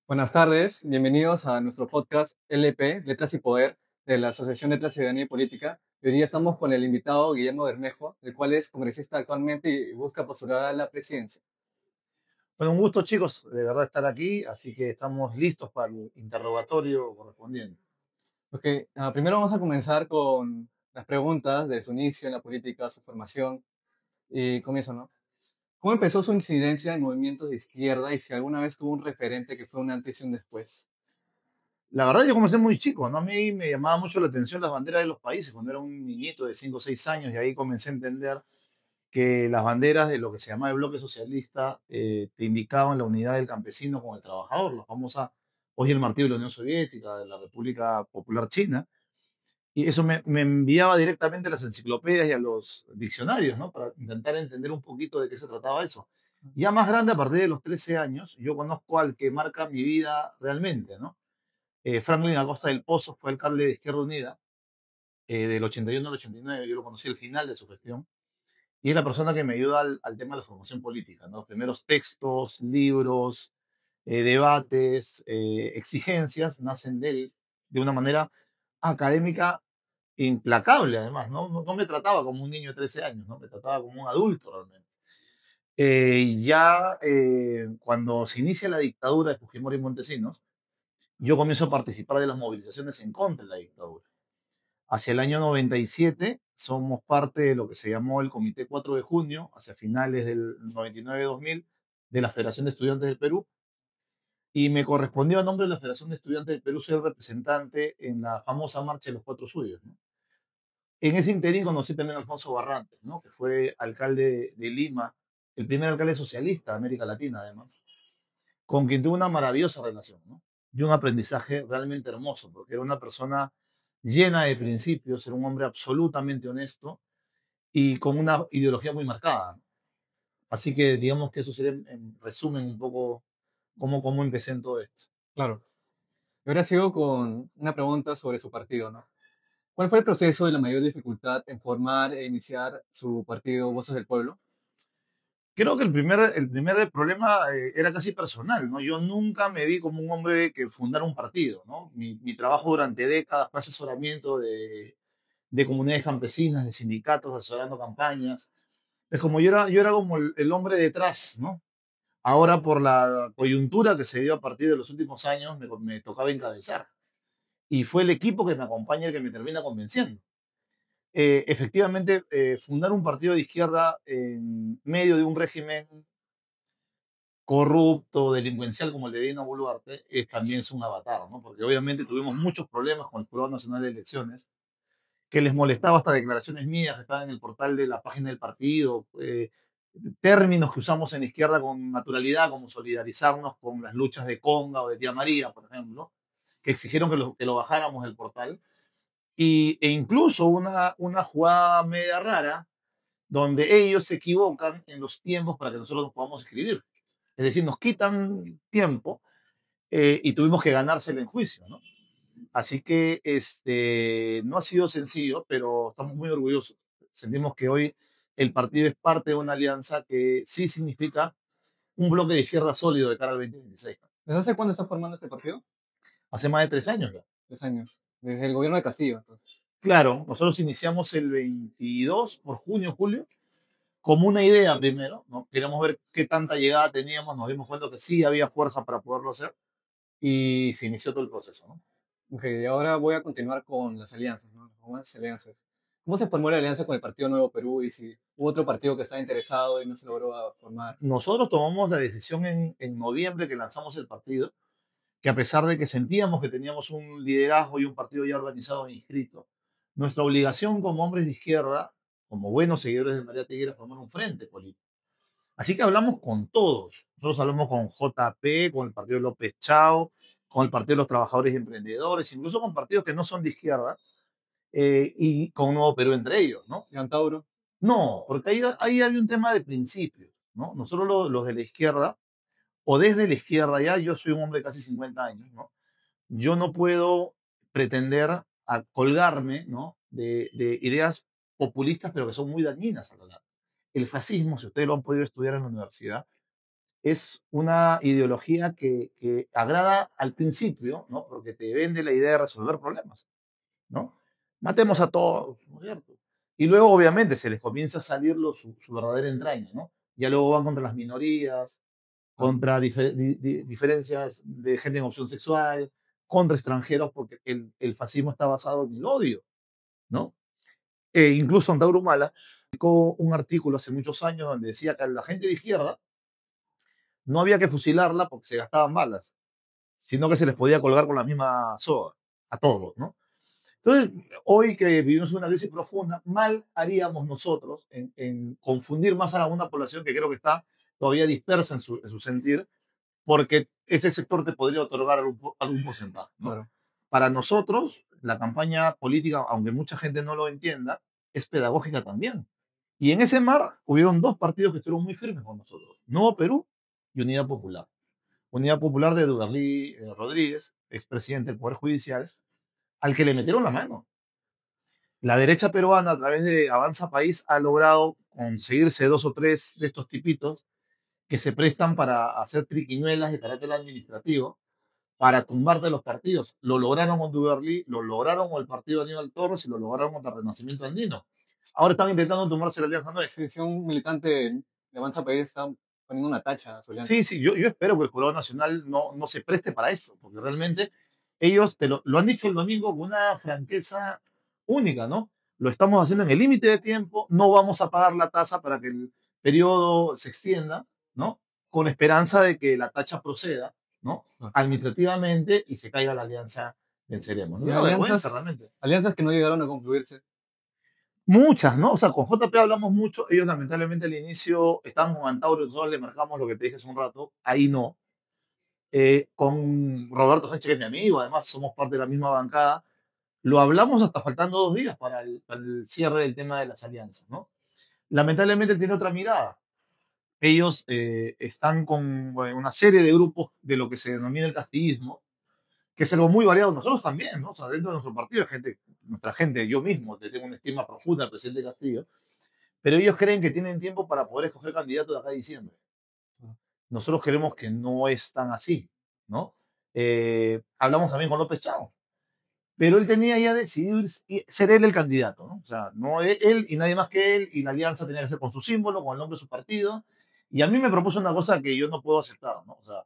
Buenas tardes, bienvenidos a nuestro podcast LP, Letras y Poder, de la Asociación Letras, Ciudadanía y Política. Hoy día estamos con el invitado Guillermo Bermejo, el cual es congresista actualmente y busca postular a la presidencia. Bueno, un gusto, chicos, de verdad estar aquí, así que estamos listos para el interrogatorio correspondiente. Ok, primero vamos a comenzar con las preguntas de su inicio en la política, su formación, y comienzo, ¿no? ¿Cómo empezó su incidencia en movimientos de izquierda y si alguna vez tuvo un referente que fue un antes y un después? La verdad, yo comencé muy chico, ¿no? A mí me llamaba mucho la atención las banderas de los países cuando era un niñito de 5 o 6 años y ahí comencé a entender que las banderas de lo que se llamaba el bloque socialista te indicaban la unidad del campesino con el trabajador, la famosa, hoy el martillo de la Unión Soviética, de la República Popular China. Y eso me enviaba directamente a las enciclopedias y a los diccionarios, ¿no? Para intentar entender un poquito de qué se trataba eso. Ya más grande, a partir de los 13 años, yo conozco al que marca mi vida realmente, ¿no? Franklin Acosta del Pozo fue alcalde de Izquierda Unida del 81 al 89. Yo lo conocí al final de su gestión. Y es la persona que me ayuda al tema de la formación política, ¿no? Los primeros textos, libros, debates, exigencias nacen de él de una manera académica implacable, además, ¿no? No me trataba como un niño de 13 años, ¿no? Me trataba como un adulto realmente. Cuando se inicia la dictadura de Fujimori y Montesinos, yo comienzo a participar de las movilizaciones en contra de la dictadura. Hacia el año 97 somos parte de lo que se llamó el Comité 4 de Junio, hacia finales del 99-2000, de la Federación de Estudiantes del Perú, y me correspondió a nombre de la Federación de Estudiantes del Perú ser representante en la famosa Marcha de los Cuatro Suyos, ¿no? En ese interín conocí también a Alfonso Barrantes, ¿no? Que fue alcalde de Lima, el primer alcalde socialista de América Latina, además, con quien tuve una maravillosa relación, ¿no? Y un aprendizaje realmente hermoso, porque era una persona llena de principios, era un hombre absolutamente honesto y con una ideología muy marcada, ¿no? Así que digamos que eso sería, en resumen, un poco cómo empecé en todo esto. Claro. Y ahora sigo con una pregunta sobre su partido, ¿no? ¿Cuál fue el proceso y la mayor dificultad en formar e iniciar su partido Voces del Pueblo? Creo que el primer problema era casi personal, ¿no? Yo nunca me vi como un hombre que fundara un partido, ¿no? Mi trabajo durante décadas fue asesoramiento de comunidades campesinas, de sindicatos, asesorando campañas. Es como yo era como el hombre detrás, ¿no? Ahora por la coyuntura que se dio a partir de los últimos años me tocaba encabezar. Y fue el equipo que me acompaña el que me termina convenciendo. Efectivamente, fundar un partido de izquierda en medio de un régimen corrupto, delincuencial como el de Dina Boluarte, también es un avatar, ¿no? Porque obviamente tuvimos muchos problemas con el Jurado Nacional de Elecciones, que les molestaba hasta declaraciones mías que estaban en el portal de la página del partido, términos que usamos en la izquierda con naturalidad, como solidarizarnos con las luchas de Conga o de Tía María, por ejemplo, que exigieron que lo bajáramos del portal. E incluso una jugada media rara, donde ellos se equivocan en los tiempos para que nosotros nos podamos escribir. Es decir, nos quitan tiempo y tuvimos que ganárselo en juicio, ¿no? Así que no ha sido sencillo, pero estamos muy orgullosos. Sentimos que hoy el partido es parte de una alianza que sí significa un bloque de izquierda sólido de cara al 2026. ¿Desde hace cuándo está formando este partido? Hace más de 3 años ya. 3 años. Desde el gobierno de Castillo, entonces. Claro, nosotros iniciamos el 22 por junio, julio, como una idea primero, ¿no? Queríamos ver qué tanta llegada teníamos, nos dimos cuenta que sí había fuerza para poderlo hacer y se inició todo el proceso, ¿no? Ok, y ahora voy a continuar con las alianzas, ¿no? Con las alianzas. ¿Cómo se formó la alianza con el Partido Nuevo Perú y si hubo otro partido que estaba interesado y no se logró formar? Nosotros tomamos la decisión en noviembre que lanzamos el partido, que a pesar de que sentíamos que teníamos un liderazgo y un partido ya organizado e inscrito, nuestra obligación como hombres de izquierda, como buenos seguidores de María Teguera, era formar un frente político. Así que hablamos con todos. Nosotros hablamos con JP, con el partido López Chao, con el partido de los trabajadores y emprendedores, incluso con partidos que no son de izquierda, y con Nuevo Perú entre ellos, ¿no? ¿Y Antauro? No, porque ahí había un tema de principios, ¿no? Nosotros los de la izquierda, o desde la izquierda ya, yo soy un hombre de casi 50 años, ¿no? Yo no puedo pretender a colgarme, ¿no? de ideas populistas, pero que son muy dañinas a la larga. El fascismo, si ustedes lo han podido estudiar en la universidad, es una ideología que agrada al principio, ¿no? Porque te vende la idea de resolver problemas, ¿no? Matemos a todos, ¿no es cierto? Y luego, obviamente, se les comienza a salir su verdadera entraña, ¿no? Ya luego van contra las minorías, Claro. contra diferencias de gente en opción sexual, contra extranjeros, porque el fascismo está basado en el odio, ¿no? Incluso Antauro Humala publicó un artículo hace muchos años donde decía que a la gente de izquierda no había que fusilarla porque se gastaban balas, sino que se les podía colgar con la misma soga a todos, ¿no? Entonces, hoy que vivimos una crisis profunda, mal haríamos nosotros en confundir más a una población que creo que está todavía dispersa en su sentir, porque ese sector te podría otorgar algún porcentaje, ¿no? Claro. Para nosotros, la campaña política, aunque mucha gente no lo entienda, es pedagógica también. Y en ese mar hubieron dos partidos que estuvieron muy firmes con nosotros, Nuevo Perú y Unidad Popular. Unidad Popular de Duverly Rodríguez, expresidente del Poder Judicial, al que le metieron la mano. La derecha peruana, a través de Avanza País, ha logrado conseguirse dos o tres de estos tipitos que se prestan para hacer triquiñuelas de carácter administrativo, para tumbar de los partidos. Lo lograron con Duverly, lo lograron con el partido de Aníbal Torres y lo lograron contra el Renacimiento Andino. Ahora están intentando tumbarse la Alianza Nuestra. Sí, si un militante de Avanza País está poniendo una tacha a su alianza. Sí, sí, yo espero que el Jurado Nacional no se preste para eso, porque realmente ellos lo han dicho el domingo con una franqueza única, ¿no? Lo estamos haciendo en el límite de tiempo, no vamos a pagar la tasa para que el periodo se extienda, ¿no? Con esperanza de que la tacha proceda, ¿no? Claro. Administrativamente y se caiga la alianza, venceremos. ¿No? Y Una vergüenza alianzas, realmente. alianzas que no llegaron a concluirse. Muchas, ¿no? O sea, con JP hablamos mucho, ellos lamentablemente al inicio estaban con Antauro, nosotros le marcamos lo que te dije hace un rato, ahí no. Con Roberto Sánchez, que es mi amigo, además somos parte de la misma bancada, lo hablamos hasta faltando 2 días para el cierre del tema de las alianzas, ¿no? Lamentablemente él tiene otra mirada. Ellos están con bueno, una serie de grupos de lo que se denomina el castillismo, que es algo muy variado. Nosotros también, ¿no? O sea, dentro de nuestro partido hay gente, nuestra gente, yo mismo, te tengo una estima profunda al presidente Castillo, pero ellos creen que tienen tiempo para poder escoger candidato de acá a diciembre. Nosotros creemos que no es tan así, ¿no? Hablamos también con López Chao, pero él tenía ya decidido ser él el candidato, ¿no? O sea, no él y nadie más que él, y la alianza tenía que ser con su símbolo, con el nombre de su partido, y a mí me propuso una cosa que yo no puedo aceptar, ¿no? O sea,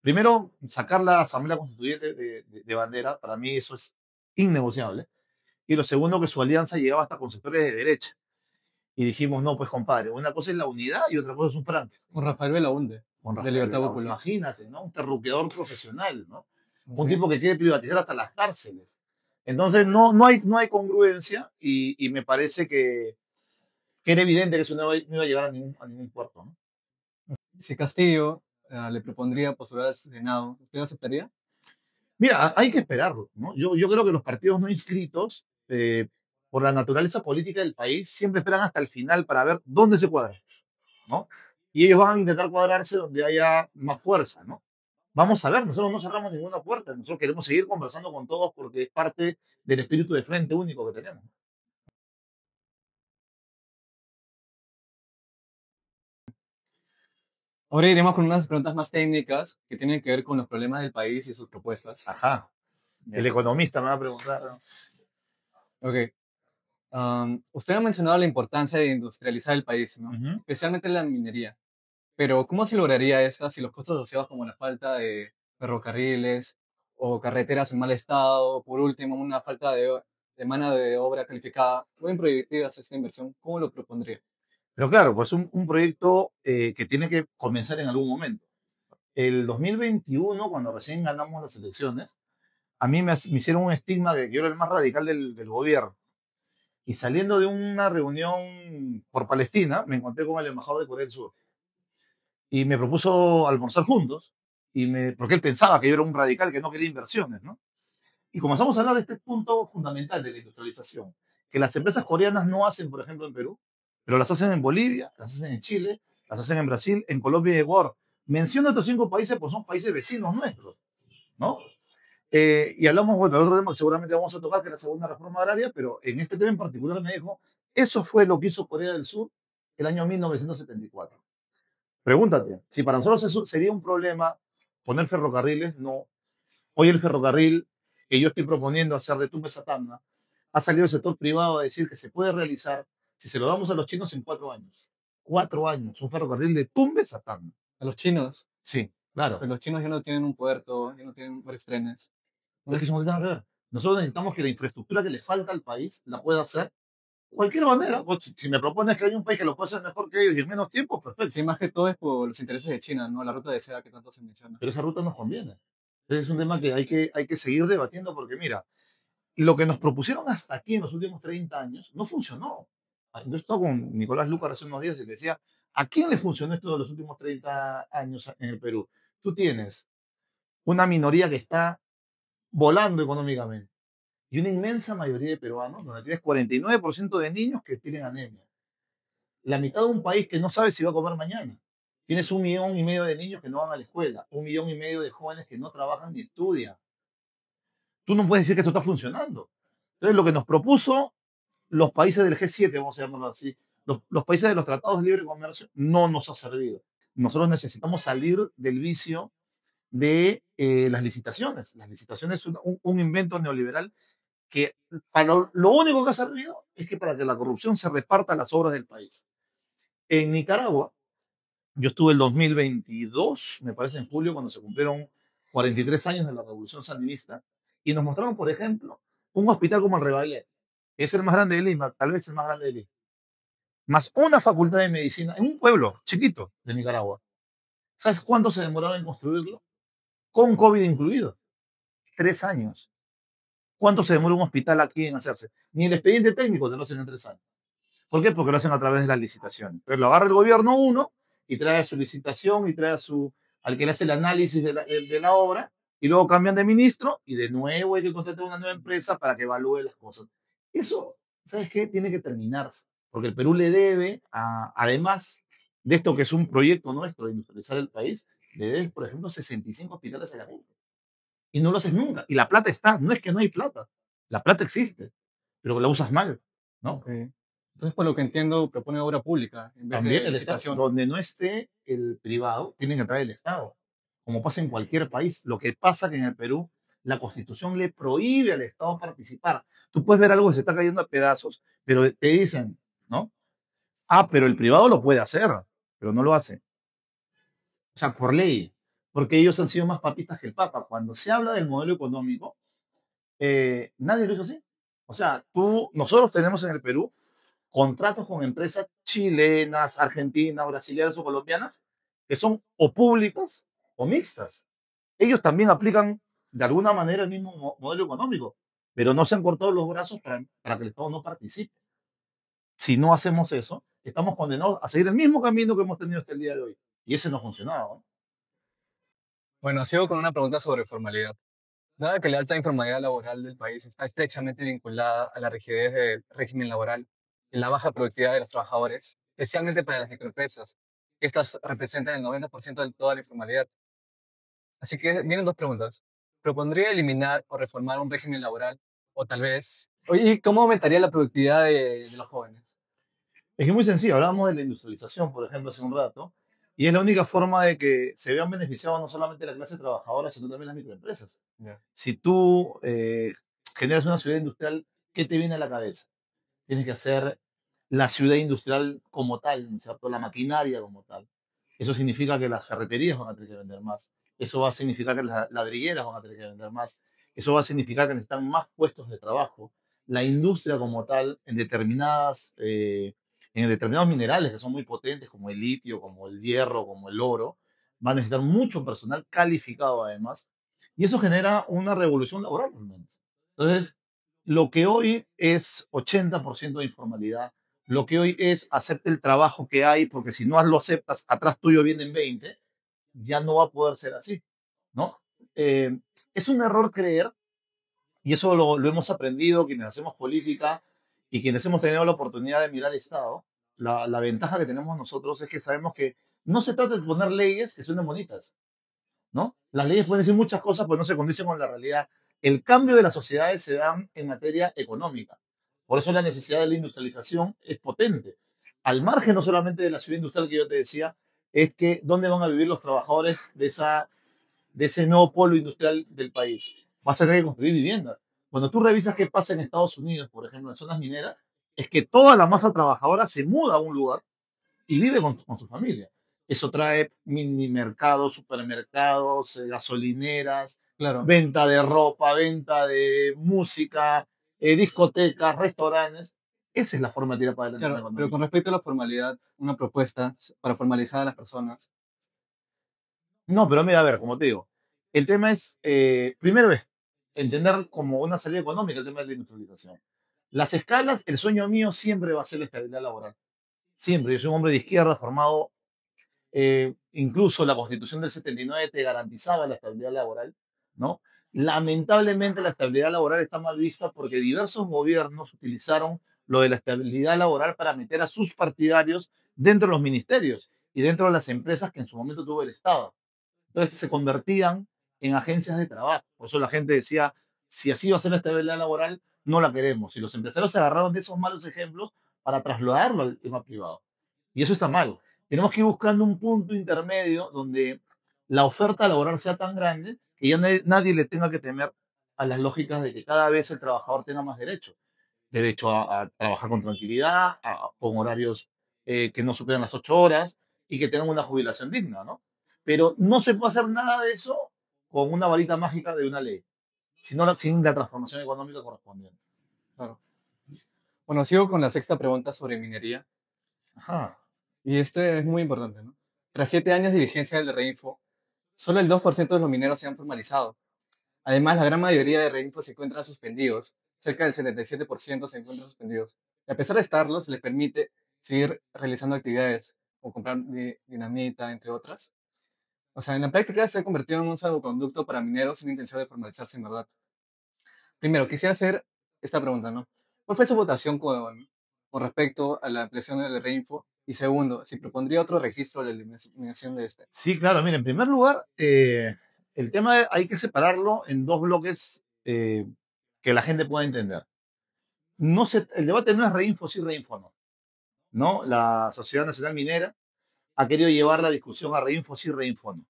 primero, sacar la Asamblea Constituyente de bandera, para mí eso es innegociable, y lo segundo, que su alianza llegaba hasta con sectores de derecha, y dijimos, no, pues compadre, una cosa es la unidad y otra cosa es un Frankenstein. Con Rafael Belaúnde, Con de Rafael Libertad Veloz, Popular. imagínate, ¿no? Un terruqueador profesional, ¿no? Un Sí. tipo que quiere privatizar hasta las cárceles. Entonces, no hay congruencia y me parece que era evidente que eso no iba a llegar a ningún puerto, ¿no? Si Castillo le propondría postular al Senado, ¿usted aceptaría? Mira, hay que esperarlo, ¿no? Yo creo que los partidos no inscritos, por la naturaleza política del país, siempre esperan hasta el final para ver dónde se cuadran, ¿no? Y ellos van a intentar cuadrarse donde haya más fuerza, ¿no? Vamos a ver, nosotros no cerramos ninguna puerta, nosotros queremos seguir conversando con todos porque es parte del espíritu de frente único que tenemos. Ahora iremos con unas preguntas más técnicas que tienen que ver con los problemas del país y sus propuestas. Ajá, el Ya. economista me va a preguntar, ¿no? Ok. Usted ha mencionado la importancia de industrializar el país, ¿no? Ujú. Especialmente la minería. Pero ¿cómo se lograría esta si los costos asociados como la falta de ferrocarriles o carreteras en mal estado, por último, una falta de mano de obra calificada, pueden prohibir hacer esta inversión? ¿Cómo lo propondría? Pero claro, pues un proyecto que tiene que comenzar en algún momento. El 2021, cuando recién ganamos las elecciones, a mí me hicieron un estigma de que yo era el más radical del gobierno. Y saliendo de una reunión por Palestina, me encontré con el embajador de Corea del Sur. Y me propuso almorzar juntos, porque él pensaba que yo era un radical que no quería inversiones, ¿no? Y comenzamos a hablar de este punto fundamental de la industrialización, que las empresas coreanas no hacen, por ejemplo, en Perú, pero las hacen en Bolivia, las hacen en Chile, las hacen en Brasil, en Colombia y Ecuador. Menciono estos 5 países porque son países vecinos nuestros, ¿no? Y hablamos, bueno, del otro tema que seguramente vamos a tocar, que es la segunda reforma agraria, pero en este tema en particular me dijo, eso fue lo que hizo Corea del Sur el año 1974. Pregúntate, si para nosotros eso sería un problema poner ferrocarriles, no. Hoy el ferrocarril que yo estoy proponiendo hacer de Tumbes a Tacna, ha salido el sector privado a decir que se puede realizar si se lo damos a los chinos en 4 años. 4 años, un ferrocarril de Tumbes a Tacna. A los chinos, Sí, claro. pero los chinos ya no tienen un puerto, ya no tienen varios trenes. Es que Entonces, eso no tiene nada que ver. Nosotros necesitamos que la infraestructura que le falta al país la pueda hacer de cualquier manera. Pues, si me propones que hay un país que lo pueda hacer mejor que ellos y en menos tiempo, perfecto. sí, más que todo es por los intereses de China, ¿no? La ruta de seda que tanto se menciona. Pero esa ruta nos conviene. Entonces es un tema que hay que seguir debatiendo porque mira, lo que nos propusieron hasta aquí en los últimos 30 años no funcionó. Yo estaba con Nicolás Lucar hace unos días y le decía, ¿a quién le funcionó esto de los últimos 30 años en el Perú? Tú tienes una minoría que está volando económicamente y una inmensa mayoría de peruanos, donde tienes 49% de niños que tienen anemia. La mitad de un país que no sabe si va a comer mañana. Tienes 1,5 millones de niños que no van a la escuela, 1,5 millones de jóvenes que no trabajan ni estudian. Tú no puedes decir que esto está funcionando. Entonces, lo que nos propuso los países del G7, vamos a llamarlo así, los países de los tratados de libre comercio, no nos ha servido. Nosotros necesitamos salir del vicio de las licitaciones. Las licitaciones es un invento neoliberal que para lo único que ha servido es que para que la corrupción se reparta las obras del país. En Nicaragua, yo estuve el 2022, me parece en julio, cuando se cumplieron 43 años de la Revolución Sandinista, y nos mostraron, por ejemplo, un hospital como el Rebagliat, que es el más grande de Lima, tal vez el más grande de Lima, más una facultad de medicina en un pueblo chiquito de Nicaragua. ¿Sabes cuánto se demoraron en construirlo? Con COVID incluido. 3 años. ¿Cuánto se demora un hospital aquí en hacerse? Ni el expediente técnico te lo hacen en 3 años. ¿Por qué? Porque lo hacen a través de las licitaciones. Pero lo agarra el gobierno uno y trae su licitación y trae al que le hace el análisis de la obra y luego cambian de ministro y de nuevo hay que contratar una nueva empresa para que evalúe las cosas. Eso, ¿sabes qué? Tiene que terminarse. Porque el Perú le debe, además de esto que es un proyecto nuestro de industrializar el país, le debe, por ejemplo, 65 hospitales a la gente. Y no lo haces nunca. Y la plata está. No es que no hay plata. La plata existe, pero la usas mal, ¿no? Ok. Entonces, por lo que entiendo, propone obra pública en vez También de el Estado, licitación. donde no esté el privado, tiene que entrar el Estado, como pasa en cualquier país. Lo que pasa que en el Perú la Constitución le prohíbe al Estado participar. Tú puedes ver algo que se está cayendo a pedazos, pero te dicen, ¿no? Ah, pero el privado lo puede hacer, pero no lo hace. O sea, por ley, porque ellos han sido más papistas que el Papa. Cuando se habla del modelo económico, nadie lo hizo así. O sea, nosotros tenemos en el Perú contratos con empresas chilenas, argentinas, brasileñas o colombianas que son o públicas o mixtas. Ellos también aplican de alguna manera el mismo modelo económico, pero no se han cortado los brazos para que el Estado no participe. Si no hacemos eso, estamos condenados a seguir el mismo camino que hemos tenido hasta el día de hoy. Y ese no ha funcionado, ¿no? Bueno, sigo con una pregunta sobre formalidad. Dada que la alta informalidad laboral del país está estrechamente vinculada a la rigidez del régimen laboral y la baja productividad de los trabajadores, especialmente para las microempresas, que estas representan el 90% de toda la informalidad. Así que vienen dos preguntas. ¿Propondría eliminar o reformar un régimen laboral? O tal vez... Oye, ¿y cómo aumentaría la productividad de los jóvenes? Es que es muy sencillo. Hablábamos de la industrialización, por ejemplo, hace un rato, y es la única forma de que se vean beneficiados no solamente la clase trabajadora, sino también las microempresas. Ya. Si tú generas una ciudad industrial, ¿qué te viene a la cabeza? Tienes que hacer la ciudad industrial como tal, ¿no es cierto? La maquinaria como tal. Eso significa que las ferreterías van a tener que vender más. Eso va a significar que las ladrilleras van a tener que vender más. Eso va a significar que necesitan más puestos de trabajo. La industria como tal, en determinados minerales que son muy potentes, como el litio, como el hierro, como el oro, va a necesitar mucho personal calificado además. Y eso genera una revolución laboral realmente. Entonces, lo que hoy es 80% de informalidad, lo que hoy es acepta el trabajo que hay, porque si no lo aceptas, atrás tuyo vienen 20, ya no va a poder ser así, ¿no? Eh, es un error creer, y eso lo hemos aprendido quienes hacemos política y quienes hemos tenido la oportunidad de mirar el Estado. La ventaja que tenemos nosotros es que sabemos que no se trata de poner leyes que suenen bonitas, ¿no? Las leyes pueden decir muchas cosas, pero no se condicen con la realidad. El cambio de las sociedades se da en materia económica. Por eso la necesidad de la industrialización es potente. Al margen no solamente de la ciudad industrial que yo te decía, es que ¿dónde van a vivir los trabajadores de ese nuevo polo industrial del país? Vas a tener que construir viviendas. Cuando tú revisas qué pasa en Estados Unidos, por ejemplo, en zonas mineras, es que toda la masa trabajadora se muda a un lugar y vive con su familia. Eso trae mini mercados, supermercados, gasolineras, Claro, venta de ropa, venta de música, discotecas, restaurantes. Esa es la forma de tirar para adelante el tema claro, pero con económico. respecto a la formalidad, una propuesta para formalizar a las personas. No, pero mira, a ver, como te digo, el tema es, primero es entender como una salida económica el tema de la industrialización. Las escalas, el sueño mío siempre va a ser la estabilidad laboral. Siempre. Yo soy un hombre de izquierda formado, incluso la Constitución del 79 te garantizaba la estabilidad laboral, ¿no? Lamentablemente la estabilidad laboral está mal vista porque diversos gobiernos utilizaron lo de la estabilidad laboral para meter a sus partidarios dentro de los ministerios y dentro de las empresas que en su momento tuvo el Estado. Entonces se convertían en agencias de trabajo. Por eso la gente decía, si así va a ser la estabilidad laboral, no la queremos. Y los empresarios se agarraron de esos malos ejemplos para trasladarlo al tema privado. Y eso está mal. Tenemos que ir buscando un punto intermedio donde la oferta laboral sea tan grande que ya nadie le tenga que temer a las lógicas de que cada vez el trabajador tenga más derecho. Derecho a trabajar con tranquilidad, con horarios que no superen las 8 horas y que tengan una jubilación digna, ¿no? Pero no se puede hacer nada de eso con una varita mágica de una ley, sino sin la transformación económica correspondiente. Claro. Bueno, sigo con la sexta pregunta sobre minería. Ajá. Y este es muy importante, ¿no? Tras 7 años de vigencia del Reinfo, solo el 2% de los mineros se han formalizado. Además, la gran mayoría de Reinfo se encuentran suspendidos. Cerca del 77% se encuentran suspendidos. Y a pesar de estarlo, se les permite seguir realizando actividades, como comprar dinamita, entre otras. O sea, en la práctica se ha convertido en un salvoconducto para mineros sin intención de formalizarse en verdad. Primero, quisiera hacer esta pregunta, ¿no? ¿Cuál fue su votación con respecto a la ampliación de Reinfo? Y segundo, si propondría otro registro de la eliminación de este. Sí, claro, mira, en primer lugar, el tema hay que separarlo en dos bloques que la gente pueda entender. El debate no es reinfo sí, reinfo no. ¿No? La Sociedad Nacional Minera ha querido llevar la discusión a reinfo sí, reinfo no.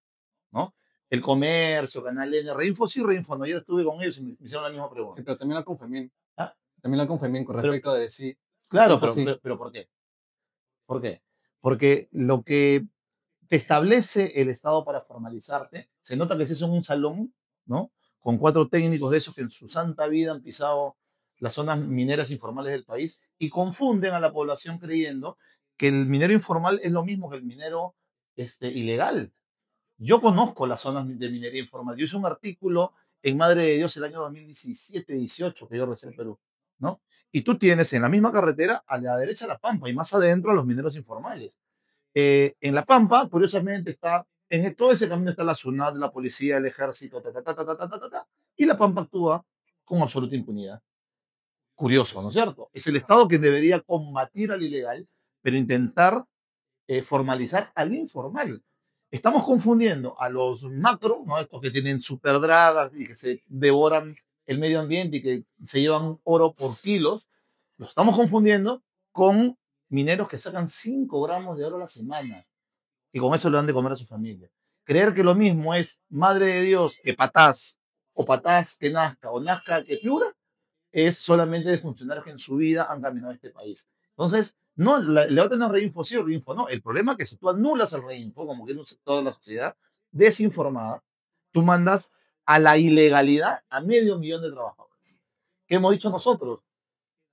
¿No? El comercio, Canal N, reinfo sí, reinfo no. Yo estuve con ellos y me hicieron la misma Sí, pregunta. pero también la Confemín. ¿Ah? También la Confemín con Pero, respecto a decir claro, Reinfo sí. pero ¿por qué? ¿Por qué? Porque lo que te establece el Estado para formalizarte, se nota que si es en un salón, ¿no? Con 4 técnicos de esos que en su santa vida han pisado las zonas mineras informales del país y confunden a la población creyendo que el minero informal es lo mismo que el minero ilegal. Yo conozco las zonas de minería informal. Yo hice un artículo en Madre de Dios el año 2017-18 que yo recé en Perú, ¿no? Y tú tienes en la misma carretera a la derecha La Pampa y más adentro a los mineros informales. En La Pampa, curiosamente, todo ese camino está la SUNAT, la policía, el ejército, y La Pampa actúa con absoluta impunidad. Curioso, ¿no es cierto? Es el Estado que debería combatir al ilegal, pero intentar formalizar al informal. Estamos confundiendo a los macro, ¿no? Estos que tienen superdragas y que se devoran el medio ambiente y que se llevan oro por kilos, los estamos confundiendo con mineros que sacan 5 gramos de oro a la semana y con eso le dan de comer a su familia. Creer que lo mismo es madre de Dios que patás, o patás que nazca, o nazca que piura, es solamente de funcionarios que en su vida han caminado este país. Entonces, no, le va a tener reinfo sí o reinfo no. El problema es que si tú anulas el reinfo, como que es un sector de la sociedad desinformada, tú mandas a la ilegalidad a 500.000 de trabajadores. ¿Qué hemos dicho nosotros?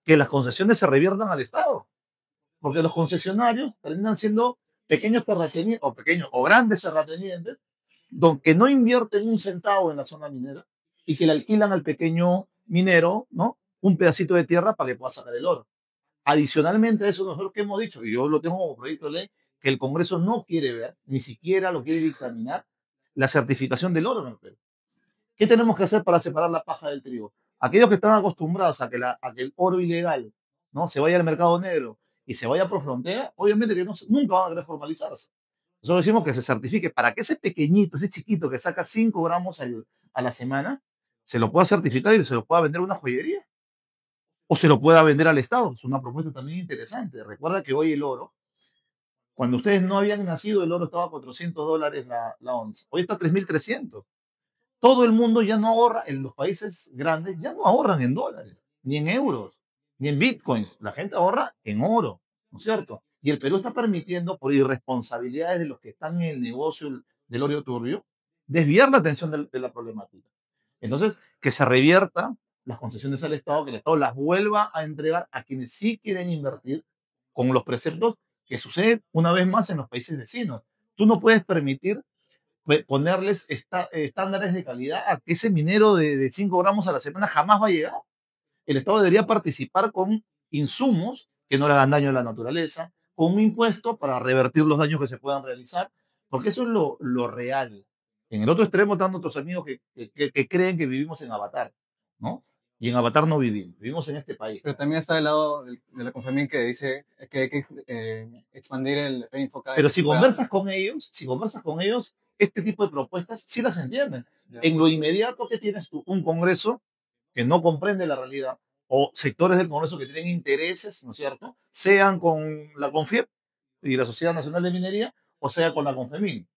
Que las concesiones se reviertan al Estado, porque los concesionarios terminan siendo pequeños terratenientes, o pequeños o grandes terratenientes, que no invierten un centavo en la zona minera y que le alquilan al pequeño minero, ¿no? Un pedacito de tierra para que pueda sacar el oro. Adicionalmente a eso, nosotros que hemos dicho, y yo lo tengo como proyecto de ley, que el Congreso no quiere ver, ni siquiera lo quiere dictaminar, la certificación del oro en el Perú. ¿Qué tenemos que hacer para separar la paja del trigo? Aquellos que están acostumbrados a que el oro ilegal, ¿no? Se vaya al mercado negro y se vaya por frontera, obviamente que nunca van a querer formalizarse. Nosotros decimos que se certifique para que ese pequeñito, ese chiquito que saca 5 gramos a la semana, se lo pueda certificar y se lo pueda vender a una joyería. O se lo pueda vender al Estado. Es una propuesta también interesante. Recuerda que hoy el oro Cuando ustedes no habían nacido, el oro estaba a $400 la onza. Hoy está a 3.300. Todo el mundo ya no ahorra, en los países grandes ya no ahorran en dólares, ni en euros, ni en bitcoins. La gente ahorra en oro, ¿no es cierto? Y el Perú está permitiendo, por irresponsabilidades de los que están en el negocio del oro turbio, desviar la atención de la problemática. Entonces, que se revierta las concesiones al Estado, que el Estado las vuelva a entregar a quienes sí quieren invertir con los preceptos que suceden una vez más en los países vecinos. Tú no puedes permitir ponerles estándares de calidad a que ese minero de 5 gramos a la semana jamás va a llegar. El Estado debería participar con insumos que no le hagan daño a la naturaleza, con un impuesto para revertir los daños que se puedan realizar, porque eso es lo real. En el otro extremo están otros amigos que creen que vivimos en Avatar, ¿no? Y en Avatar no vivimos, vivimos en este país. Pero también está el lado de la Confemín que dice que hay que expandir el Infoca. Pero si conversas con ellos, este tipo de propuestas sí las entienden. Ya. En lo inmediato que tienes tú un Congreso que no comprende la realidad o sectores del Congreso que tienen intereses, ¿no es cierto? Sean con la CONFIEP y la Sociedad Nacional de Minería o sea con la CONFEMIN,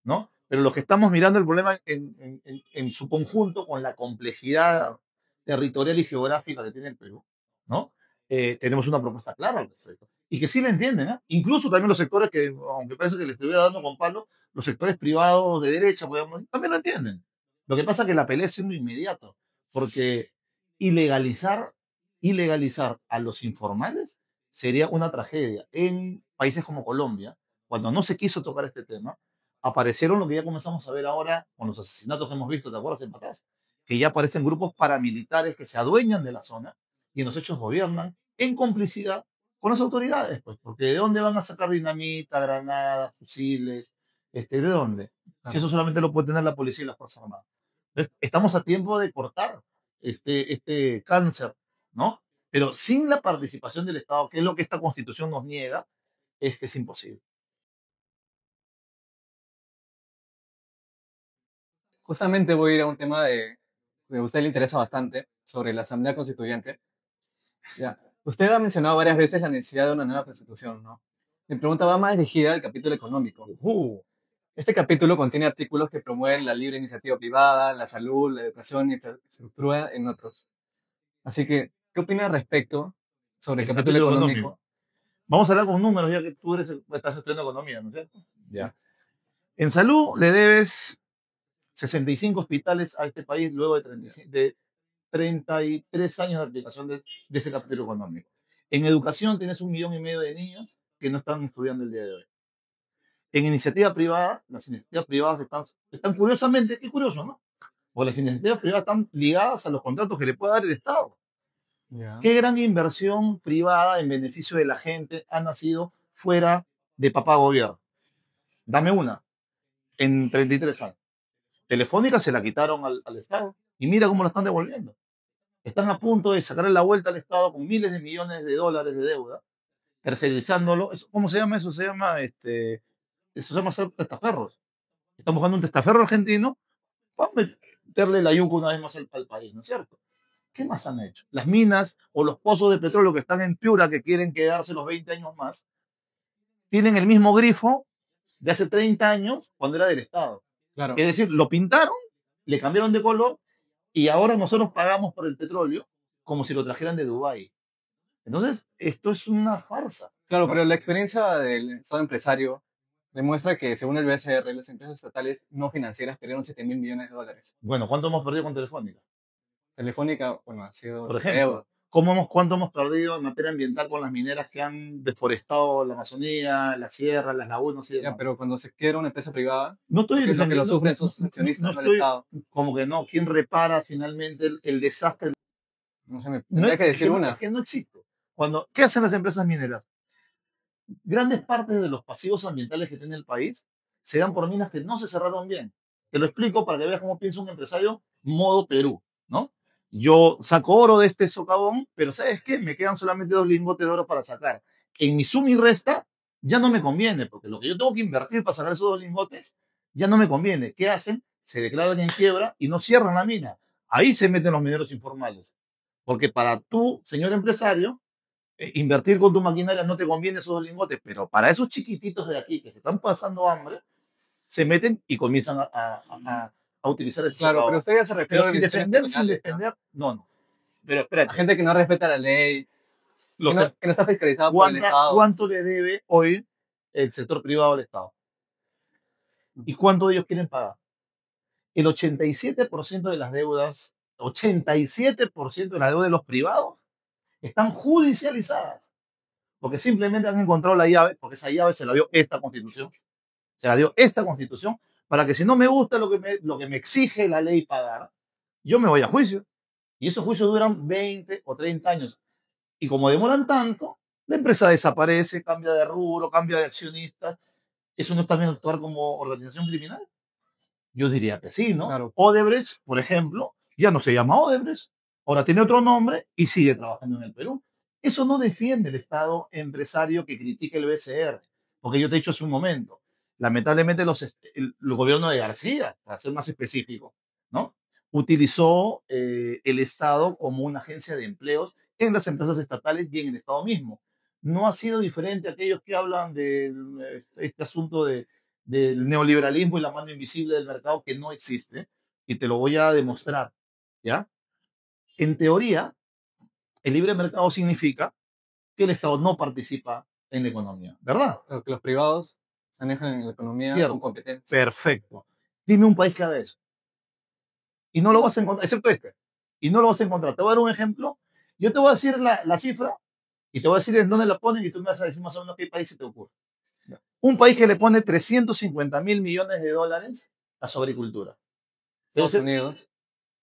¿no? Pero los que estamos mirando el problema en su conjunto con la complejidad territorial y geográfica que tiene el Perú, ¿no? Tenemos una propuesta clara al respecto. Y que sí la entienden, ¿eh? Incluso también los sectores que, aunque parece que les estuviera dando con palo, los sectores privados de derecha, podemos, también lo entienden. Lo que pasa es que la pelea es muy inmediato, porque ilegalizar, ilegalizar a los informales sería una tragedia. En países como Colombia, cuando no se quiso tocar este tema, aparecieron lo que ya comenzamos a ver ahora con los asesinatos que hemos visto, ¿te acuerdas en Patás? Que ya aparecen grupos paramilitares que se adueñan de la zona y en los hechos gobiernan en complicidad con las autoridades, pues, porque ¿de dónde van a sacar dinamita, granadas, fusiles? ¿De dónde? Si eso solamente lo puede tener la policía y las Fuerzas Armadas. Entonces, estamos a tiempo de cortar este cáncer, ¿no? Pero sin la participación del Estado, que es lo que esta Constitución nos niega, es imposible. Justamente voy a ir a un tema que a usted le interesa bastante, sobre la Asamblea Constituyente. Ya. Usted ha mencionado varias veces la necesidad de una nueva constitución, ¿no? Mi pregunta va más dirigida al capítulo económico. Este capítulo contiene artículos que promueven la libre iniciativa privada, la salud, la educación y infraestructura, en otros. Así que, ¿qué opina al respecto sobre el capítulo económico? Vamos a hablar con números, ya que tú estás estudiando economía, ¿no es cierto? Ya. En salud le debes 65 hospitales a este país luego de 33 años de aplicación de ese capítulo económico. En educación tienes 1,5 millones de niños que no están estudiando el día de hoy. En iniciativa privada, las iniciativas privadas están curiosamente, qué curioso, ¿no? Porque las iniciativas privadas están ligadas a los contratos que le puede dar el Estado. Yeah. ¿Qué gran inversión privada en beneficio de la gente ha nacido fuera de papá gobierno? Dame una, en 33 años. Telefónica se la quitaron al Estado y mira cómo la están devolviendo. Están a punto de sacarle la vuelta al Estado con miles de millones de dólares de deuda, tercerizándolo. ¿Cómo se llama eso? Eso se llama ser testaferros. Están buscando un testaferro argentino para meterle la yuca una vez más al país, ¿no es cierto? ¿Qué más han hecho? Las minas o los pozos de petróleo que están en Piura, que quieren quedarse los 20 años más, tienen el mismo grifo de hace 30 años cuando era del Estado. Claro. Es decir, lo pintaron, le cambiaron de color y ahora nosotros pagamos por el petróleo como si lo trajeran de Dubái. Entonces, esto es una farsa. Claro, ¿no? Pero la experiencia del Estado empresario demuestra que, según el BCR, las empresas estatales no financieras perdieron 7.000 millones de dólares. Bueno, ¿cuánto hemos perdido con Telefónica? Telefónica, bueno, ha sido... Por ejemplo, ¿cuánto hemos perdido en materia ambiental con las mineras que han deforestado la Amazonía, la sierra, las lagunas y demás? Ya, pero cuando se quiera una empresa privada, no estoy es lo que lo sufren sus accionistas, no el Estado. Como que no, ¿quién repara finalmente el desastre? No sé, me tendría que decir una. Es que no existe. ¿Qué hacen las empresas mineras? Grandes partes de los pasivos ambientales que tiene el país se dan por minas que no se cerraron bien. Te lo explico para que veas cómo piensa un empresario modo Perú, ¿no? Yo saco oro de este socavón, pero ¿sabes qué? Me quedan solamente 2 lingotes de oro para sacar. En mi suma y resta ya no me conviene, porque lo que yo tengo que invertir para sacar esos 2 lingotes ya no me conviene. ¿Qué hacen? Se declaran en quiebra y no cierran la mina. Ahí se meten los mineros informales. Porque para tú, señor empresario, Invertir con tu maquinaria no te conviene esos dos lingotes, pero para esos chiquititos de aquí que se están pasando hambre, se meten y comienzan a utilizar ese Claro, pero socavón. usted ya se refiere Pero a organizaciones sin criminales, ¿no? defender, no, no. Pero A espérate, gente que no respeta la ley, lo sé. que no está fiscalizada por el Estado. ¿Cuánto le debe hoy el sector privado al Estado? ¿Y cuánto ellos quieren pagar? El 87% de las deudas, 87% de las deudas de los privados están judicializadas, porque simplemente han encontrado la llave, porque esa llave se la dio esta constitución, se la dio esta constitución, para que si no me gusta lo que me exige la ley pagar, yo me voy a juicio. Y esos juicios duran 20 o 30 años. Y como demoran tanto, la empresa desaparece, cambia de rubro, cambia de accionistas. ¿Eso no es también actuar como organización criminal? Yo diría que sí, ¿no? Claro, Odebrecht, por ejemplo, ya no se llama Odebrecht, ahora tiene otro nombre y sigue trabajando en el Perú. Eso no defiende el Estado empresario que critica el BCR, porque yo te he dicho hace un momento, lamentablemente el gobierno de García, para ser más específico, ¿no? Utilizó el Estado como una agencia de empleos en las empresas estatales y en el Estado mismo. No ha sido diferente a aquellos que hablan de este asunto del neoliberalismo y la mano invisible del mercado que no existe, y te lo voy a demostrar, ¿ya? En teoría, el libre mercado significa que el Estado no participa en la economía, ¿verdad? claro que los privados se manejan en la economía con Cierto, competencia. perfecto. Dime un país que haga eso, y no lo No, vas a encontrar, excepto este, y no lo vas a encontrar. Te voy a dar un ejemplo, yo te voy a decir la cifra, y te voy a decir en dónde la ponen, y tú me vas a decir más o menos qué país se te ocurre. Un país que le pone 350.000 millones de dólares a su agricultura. Estados Unidos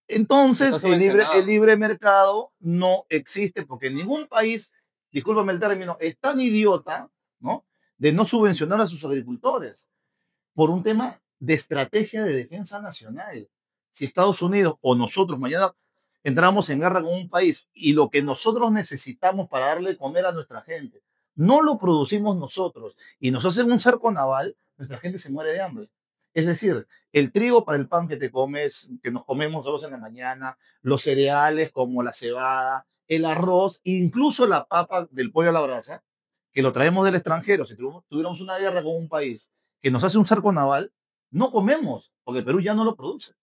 está Entonces, el subvencionado. libre mercado no existe porque ningún país, discúlpame el término, es tan idiota, ¿no? De no subvencionar a sus agricultores por un tema de estrategia de defensa nacional. Si Estados Unidos o nosotros mañana entramos en guerra con un país y lo que nosotros necesitamos para darle de comer a nuestra gente no lo producimos nosotros y nos hacen un cerco naval, nuestra gente se muere de hambre. Es decir, el trigo para el pan que te comes, que nos comemos todos en la mañana, los cereales como la cebada, el arroz, incluso la papa del pollo a la brasa, que lo traemos del extranjero. Si tuviéramos una guerra con un país que nos hace un cerco naval, no comemos, porque Perú ya no lo produce.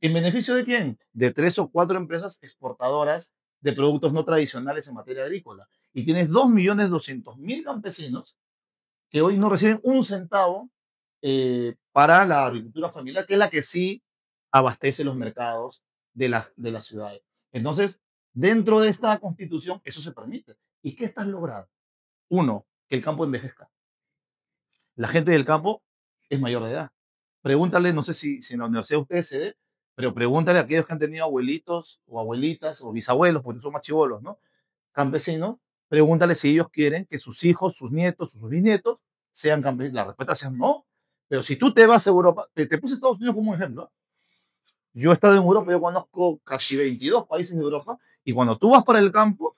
¿En beneficio de quién? De 3 o 4 empresas exportadoras de productos no tradicionales en materia agrícola. Y tienes 2.200.000 campesinos que hoy no reciben un centavo para la agricultura familiar, que es la que sí abastece los mercados de las ciudades. Entonces, dentro de esta constitución, eso se permite. ¿Y qué estás logrando? Uno, que el campo envejezca. La gente del campo es mayor de edad. Pregúntale, no sé si en la universidad ustedes se ve, pero pregúntale a aquellos que han tenido abuelitos o abuelitas o bisabuelos, porque son más chivolos, ¿no? Campesinos, pregúntale si ellos quieren que sus hijos, sus nietos, sus bisnietos sean campesinos. La respuesta es no. Pero si tú te vas a Europa, te puse Estados Unidos como un ejemplo. Yo he estado en Europa, yo conozco casi 22 países de Europa, y cuando tú vas para el campo,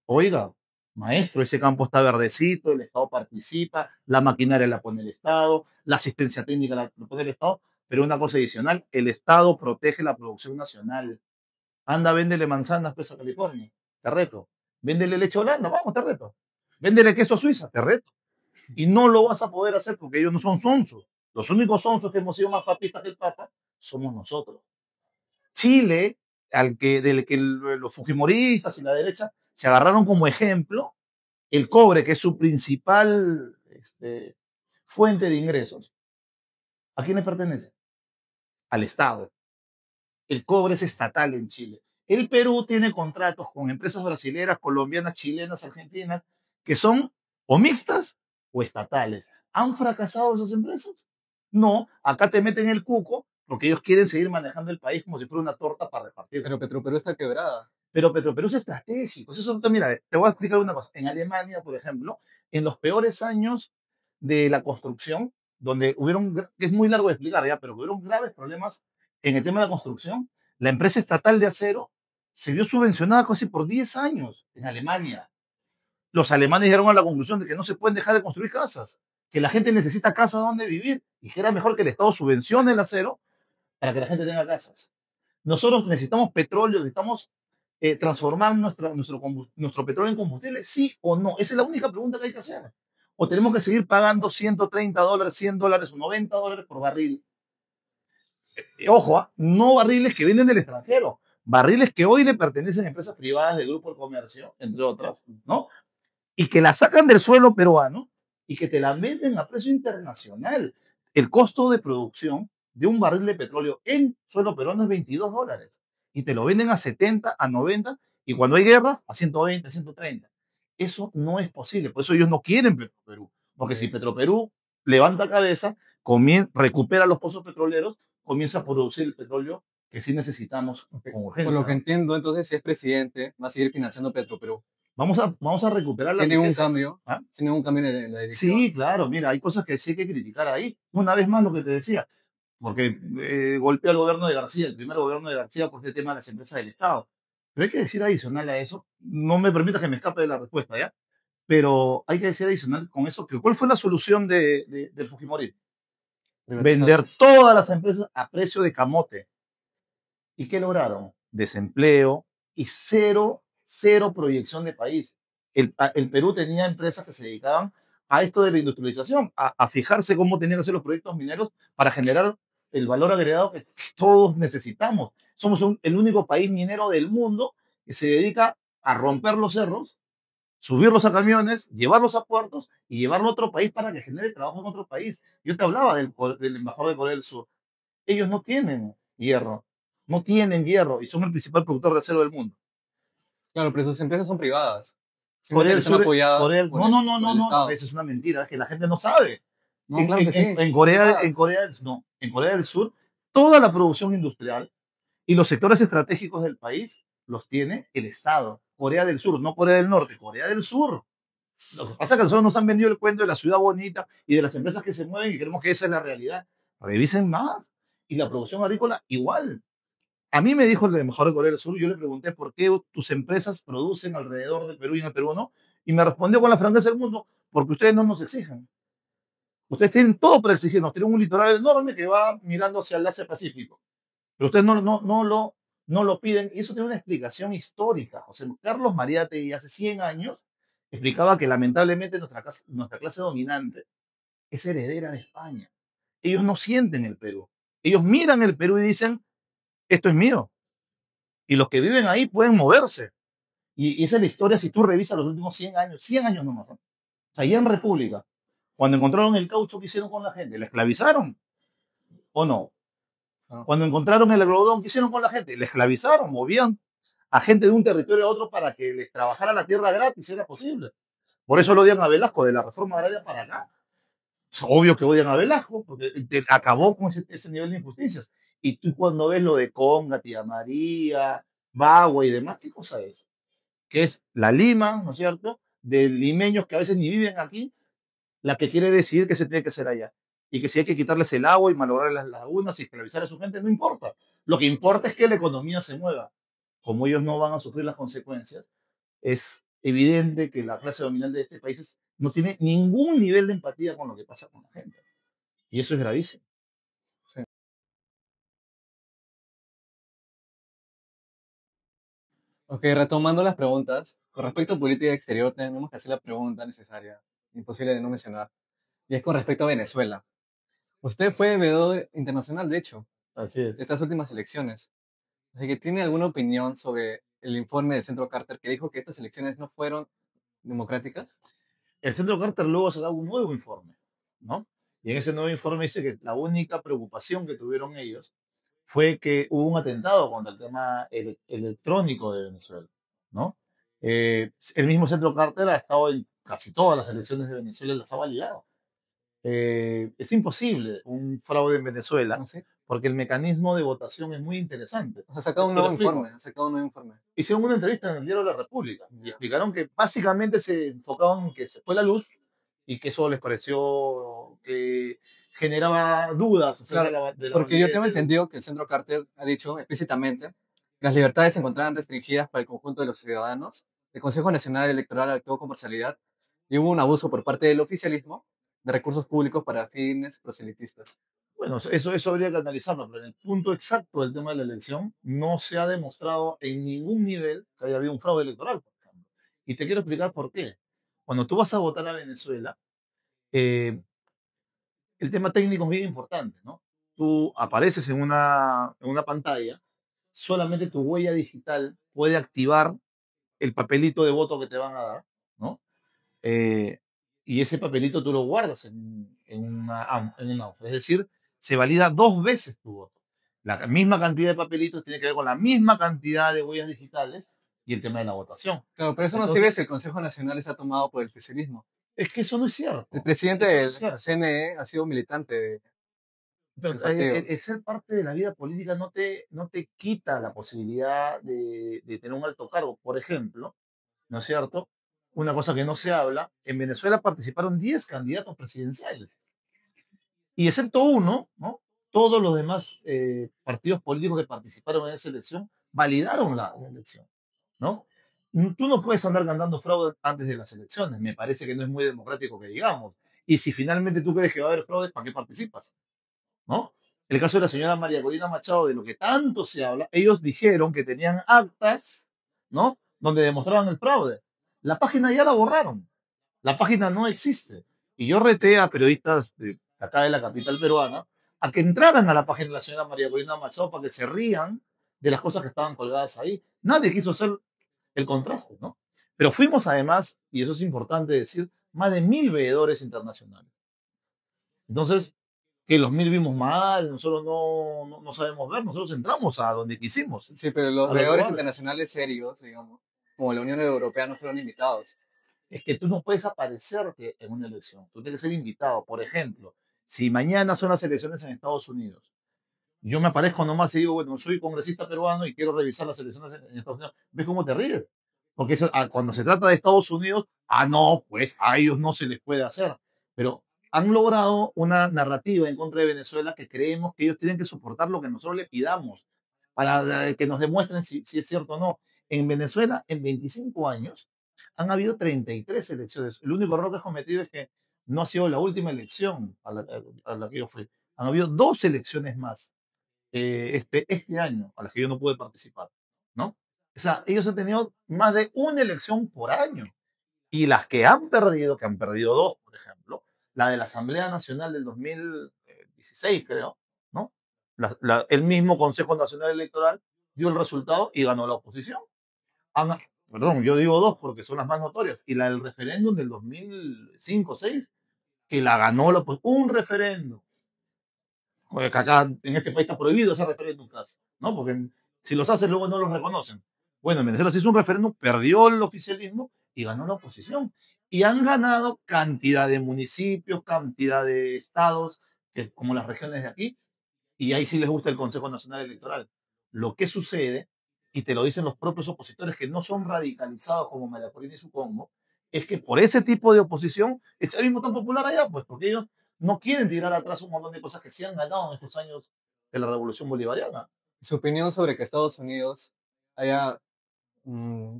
oiga, maestro, ese campo está verdecito, el Estado participa, la maquinaria la pone el Estado, la asistencia técnica la pone el Estado, pero una cosa adicional, el Estado protege la producción nacional. Anda, véndele manzanas pues a California, te reto. Véndele leche a Holanda, vamos, te reto. Véndele queso a Suiza, te reto. Y no lo vas a poder hacer porque ellos no son sonsos. Los únicos sonsos que hemos sido más papistas que el Papa somos nosotros. Chile, del que los fujimoristas y la derecha se agarraron como ejemplo, el cobre, que es su principal fuente de ingresos, ¿a quién le pertenece? Al Estado. El cobre es estatal en Chile. El Perú tiene contratos con empresas brasileñas, colombianas, chilenas, argentinas, que son o mixtas o estatales. ¿Han fracasado esas empresas? No, acá te meten el cuco porque ellos quieren seguir manejando el país como si fuera una torta para repartirse. Pero Petroperú está quebrada. Pero Petroperú es estratégico. Eso, mira, te voy a explicar una cosa. En Alemania, por ejemplo, en los peores años de la construcción, donde hubieron, que es muy largo de explicar ya, pero hubieron graves problemas en el tema de la construcción, la empresa estatal de acero se vio subvencionada casi por 10 años en Alemania. Los alemanes llegaron a la conclusión de que no se pueden dejar de construir casas, que la gente necesita casa donde vivir y que era mejor que el Estado subvencione el acero para que la gente tenga casas. Nosotros necesitamos petróleo, necesitamos transformar nuestro petróleo en combustible? ¿Sí o no? Esa es la única pregunta que hay que hacer. ¿O tenemos que seguir pagando $130, $100 o $90 por barril? Ojo, no barriles que vienen del extranjero, barriles que hoy le pertenecen a empresas privadas del Grupo del Comercio, entre otras, ¿no? Y que la sacan del suelo peruano y que te la venden a precio internacional. El costo de producción de un barril de petróleo en suelo peruano es $22 y te lo venden a 70, a 90 y cuando hay guerras a 120, a 130. Eso no es posible, por eso ellos no quieren Petroperú, porque si Ok. Petroperú levanta cabeza, recupera los pozos petroleros, comienza a producir el petróleo que sí necesitamos Ok. con Por lo urgencia, que ¿no? entiendo, entonces, si es presidente, va a seguir financiando Petroperú. Vamos a recuperar las Sin ningún riquezas. cambio, ¿Ah? sin ningún cambio en la dirección. Sí, claro, mira, hay cosas que sí hay que criticar ahí. Una vez más lo que te decía, porque golpeó al gobierno de García, el primer gobierno de García, por este tema de las empresas del Estado. Pero hay que decir adicional a eso, no me permita que me escape de la respuesta, ¿ya? Pero hay que decir adicional con eso, que ¿cuál fue la solución del Fujimori? Privatizar. Vender todas las empresas a precio de camote. ¿Y qué lograron? Desempleo y cero proyección de país. El Perú tenía empresas que se dedicaban a esto de la industrialización, a fijarse cómo tenían que ser los proyectos mineros para generar el valor agregado que todos necesitamos. Somos el único país minero del mundo que se dedica a romper los cerros, subirlos a camiones, llevarlos a puertos y llevarlo a otro país para que genere trabajo en otro país. Yo te hablaba del embajador de Corea del Sur. Ellos no tienen hierro y son el principal productor de acero del mundo. Claro, pero sus empresas son privadas. Corea Simplemente que del están Sur, apoyadas No, no, no, por no, el no, Estado. esa es una mentira, es que la gente no sabe. No, claro que sí. En Son Corea, privadas. no, en Corea del Sur, toda la producción industrial y los sectores estratégicos del país los tiene el Estado. Corea del Sur, no Corea del Norte, Corea del Sur. Lo que pasa es que nosotros nos han vendido el cuento de la ciudad bonita y de las empresas que se mueven y creemos que esa es la realidad. Revisen más. Y la producción agrícola igual. A mí me dijo el embajador de Corea del Sur, yo le pregunté por qué tus empresas producen alrededor del Perú y en el Perú no, y me respondió con la franqueza del mundo, porque ustedes no nos exigen. Ustedes tienen todo para exigirnos, tienen un litoral enorme que va mirando hacia el Asia Pacífico, pero ustedes no lo piden, y eso tiene una explicación histórica. José Carlos Mariátegui hace 100 años explicaba que lamentablemente nuestra clase dominante es heredera de España. Ellos no sienten el Perú. Ellos miran el Perú y dicen, esto es mío. Y los que viven ahí pueden moverse. Y esa es la historia si tú revisas los últimos 100 años nomás. ¿No? O sea, allá en República, cuando encontraron el caucho, ¿qué hicieron con la gente? ¿La esclavizaron o no? No. Cuando encontraron el algodón, ¿qué hicieron con la gente? ¿La esclavizaron? ¿Movían a gente de un territorio a otro para que les trabajara la tierra gratis? Era posible. Por eso lo odian a Velasco de la reforma agraria para acá. Es obvio que odian a Velasco, porque acabó con ese nivel de injusticias. Y tú cuando ves lo de Conga, Tía María, Bagua y demás, ¿qué cosa es? Que es la Lima, ¿no es cierto? De limeños que a veces ni viven aquí, la que quiere decidir qué se tiene que hacer allá. Y que si hay que quitarles el agua y malograr las lagunas y esclavizar a su gente, no importa. Lo que importa es que la economía se mueva. Como ellos no van a sufrir las consecuencias, es evidente que la clase dominante de este país no tiene ningún nivel de empatía con lo que pasa con la gente. Y eso es gravísimo. Sí. Ok, retomando las preguntas. Con respecto a política exterior, tenemos que hacer la pregunta necesaria, imposible de no mencionar. Y es con respecto a Venezuela. Usted fue veedor internacional, de hecho, Así de es. estas últimas elecciones. Así que, ¿tiene alguna opinión sobre el informe del Centro Carter que dijo que estas elecciones no fueron democráticas? El Centro Carter luego ha sacado un nuevo informe, ¿no? Y en ese nuevo informe dice que la única preocupación que tuvieron ellos fue que hubo un atentado contra el tema electrónico de Venezuela, ¿no? El mismo Centro Carter ha estado en casi todas las elecciones de Venezuela y las ha validado. Es imposible un fraude en Venezuela ¿No? ¿Sí? porque el mecanismo de votación es muy interesante. O sea, ha sacado un Te lo nuevo explico. informe, ha sacado un nuevo informe. Hicieron una entrevista en el Diario de la República y explicaron que básicamente se enfocaban en que se fue la luz y que eso les pareció que generaba dudas acerca Claro, de la porque yo validez tengo del. entendido que el Centro Carter ha dicho explícitamente que las libertades se encontraban restringidas para el conjunto de los ciudadanos. El Consejo Nacional Electoral actuó con parcialidad y hubo un abuso por parte del oficialismo de recursos públicos para fines proselitistas. Bueno, eso habría que analizarlo, pero en el punto exacto del tema de la elección no se ha demostrado en ningún nivel que haya habido un fraude electoral, por ejemplo. Y te quiero explicar por qué. Cuando tú vas a votar a Venezuela, eh, el tema técnico es bien importante, ¿no? Tú apareces en una pantalla, solamente tu huella digital puede activar el papelito de voto que te van a dar, ¿no? Eh, y ese papelito tú lo guardas en una hoja. Es decir, se valida dos veces tu voto. La misma cantidad de papelitos tiene que ver con la misma cantidad de huellas digitales y el tema de la votación. Claro, pero eso no sirve Entonces, si el Consejo Nacional está tomado por el oficialismo. es que eso no es El cierto. presidente Eso no del es cierto. CNE ha sido militante Pero del partido. el ser parte de la vida política no te quita la posibilidad de tener un alto cargo. Por ejemplo, ¿no es cierto? Una cosa que no se habla, en Venezuela participaron 10 candidatos presidenciales. Y excepto uno, ¿no? Todos los demás partidos políticos que participaron en esa elección validaron la elección, ¿no? Tú no puedes andar cantando fraude antes de las elecciones. Me parece que no es muy democrático que digamos. Y si finalmente tú crees que va a haber fraude, ¿para qué participas? ¿No? El caso de la señora María Corina Machado, de lo que tanto se habla, ellos dijeron que tenían actas, ¿no? Donde demostraban el fraude. La página ya la borraron. La página no existe. Y yo reté a periodistas de acá de la capital peruana a que entraran a la página de la señora María Corina Machado para que se rían de las cosas que estaban colgadas ahí. Nadie quiso hacer el contraste, ¿no? Pero fuimos además, y eso es importante decir, más de 1.000 veedores internacionales. Entonces, que los 1.000 vimos mal, nosotros no sabemos ver, nosotros entramos a donde quisimos, Sí, pero los a los veedores lugares. internacionales serios, digamos, como la Unión Europea, no fueron invitados. Es que tú no puedes aparecerte en una elección, tú tienes que ser invitado. Por ejemplo, si mañana son las elecciones en Estados Unidos, yo me aparezco nomás y digo, bueno, soy congresista peruano y quiero revisar las elecciones en Estados Unidos, ¿ves cómo te ríes? Porque cuando se trata de Estados Unidos, no, pues a ellos no se les puede hacer. Pero han logrado una narrativa en contra de Venezuela que creemos que ellos tienen que soportar lo que nosotros les pidamos para que nos demuestren si es cierto o no. En Venezuela, en 25 años, han habido 33 elecciones. El único error que he cometido es que no ha sido la última elección a la que yo fui. Han habido dos elecciones más este año a las que yo no pude participar, ¿no? O sea, ellos han tenido más de una elección por año. Y las que han perdido dos, por ejemplo, la de la Asamblea Nacional del 2016, creo, ¿no? El mismo Consejo Nacional Electoral dio el resultado y ganó la oposición. Han- Perdón, yo digo dos porque son las más notorias. Y la del referéndum del 2005-6, que la ganó un referéndum. Joder, que acá en este país está prohibido hacer referéndum casi, ¿no? Porque si los haces luego no los reconocen. Bueno, en Venezuela se hizo un referéndum, perdió el oficialismo y ganó la oposición. Y han ganado cantidad de municipios, cantidad de estados, como las regiones de aquí, y ahí sí les gusta el Consejo Nacional Electoral. Lo que sucede, y te lo dicen los propios opositores que no son radicalizados como María Corina y su combo, es que por ese tipo de oposición el chavismo tan popular allá, pues porque ellos no quieren tirar atrás un montón de cosas que se han ganado en estos años de la revolución bolivariana. Su opinión sobre que Estados Unidos haya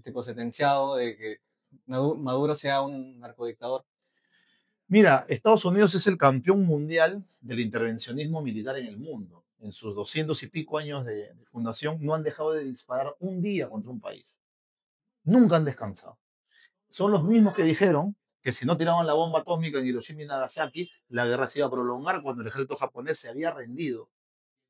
tipo sentenciado de que Maduro sea un narcodictador. Mira, Estados Unidos es el campeón mundial del intervencionismo militar en el mundo. En sus 200 y pico años de fundación no han dejado de disparar un día contra un país. Nunca han descansado. Son los mismos que dijeron que si no tiraban la bomba atómica en Hiroshima y Nagasaki, la guerra se iba a prolongar cuando el ejército japonés se había rendido